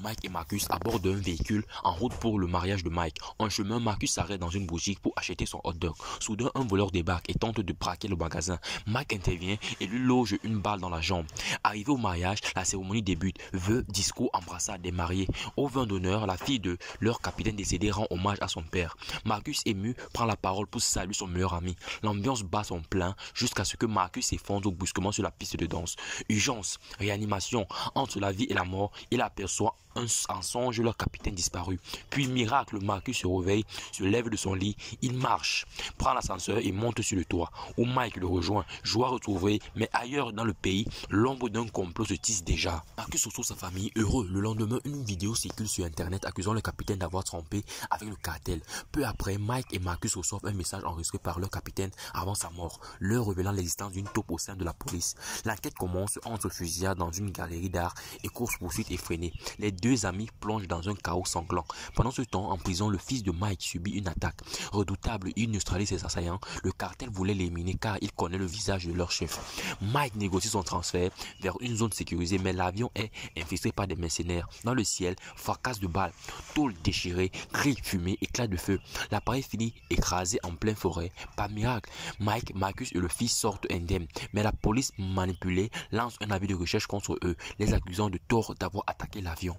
Mike et Marcus à bord d'un véhicule en route pour le mariage de Mike. En chemin, Marcus s'arrête dans une boutique pour acheter son hot dog. Soudain, un voleur débarque et tente de braquer le magasin. Mike intervient et lui loge une balle dans la jambe. Arrivé au mariage, la cérémonie débute. Vœux, discours, embrassades des mariés. Au vin d'honneur, la fille de leur capitaine décédé rend hommage à son père. Marcus, ému, prend la parole pour saluer son meilleur ami. L'ambiance bat son plein jusqu'à ce que Marcus s'effondre brusquement sur la piste de danse. Urgence, réanimation, entre la vie et la mort, il aperçoit en songe leur capitaine disparu. Puis miracle, Marcus se réveille, se lève de son lit, il marche, prend l'ascenseur et monte sur le toit, où Mike le rejoint, joie retrouvée, mais ailleurs dans le pays, l'ombre d'un complot se tisse déjà. Marcus retrouve sa famille heureux. Le lendemain, une vidéo circule sur internet accusant le capitaine d'avoir trompé avec le cartel. Peu après, Mike et Marcus reçoivent un message enregistré par leur capitaine avant sa mort, leur révélant l'existence d'une taupe au sein de la police. L'enquête commence entre fusillades dans une galerie d'art et course-poursuite effrénée. Les deux amis plongent dans un chaos sanglant. Pendant ce temps, en prison, le fils de Mike subit une attaque. Redoutable, il neutralise ses assaillants. Le cartel voulait l'éliminer car il connaît le visage de leur chef. Mike négocie son transfert vers une zone sécurisée, mais l'avion est infesté par des mercenaires. Dans le ciel, fracasse de balles, tôle déchirée, cris, fumée, éclat de feu. L'appareil finit écrasé en pleine forêt. Par miracle, Mike, Marcus et le fils sortent indemnes, mais la police manipulée lance un avis de recherche contre eux, les accusant de tort d'avoir attaqué l'avion.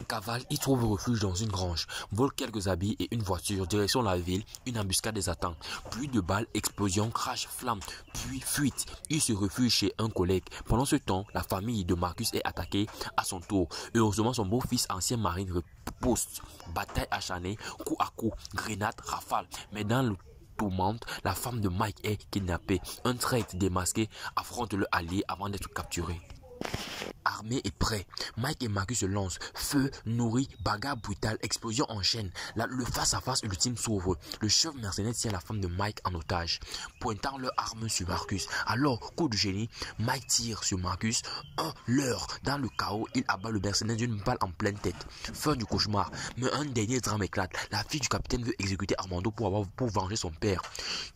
Cavale, il trouve refuge dans une grange, vole quelques habits et une voiture, direction la ville, une embuscade les attend. Pluie de balles, explosion, crash, flamme, puis fuite. Il se refugie chez un collègue. Pendant ce temps, la famille de Marcus est attaquée à son tour. Heureusement, son beau-fils, ancien marine, riposte. Bataille acharnée, coup à coup, grenade, rafale. Mais dans le tourmente, la femme de Mike est kidnappée. Un traître démasqué affronte le allié avant d'être capturé. Armé et prêt, Mike et Marcus se lancent. Feu, nourri, bagarre brutale, explosion en chaîne. Le face-à-face ultime s'ouvre. Le chef mercenaire tient la femme de Mike en otage, pointant leur arme sur Marcus. Alors, coup de génie, Mike tire sur Marcus. Un leurre. Dans le chaos, il abat le mercenaire d'une balle en pleine tête. Fin du cauchemar. Mais un dernier drame éclate. La fille du capitaine veut exécuter Armando pour venger son père.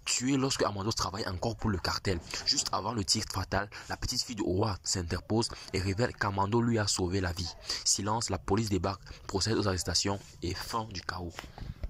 Tué lorsque Armando travaille encore pour le cartel. Juste avant le tir fatal, la petite fille de Howard s'interpose et révèle qu'Armando lui a sauvé la vie. Silence, la police débarque, procède aux arrestations et fin du chaos.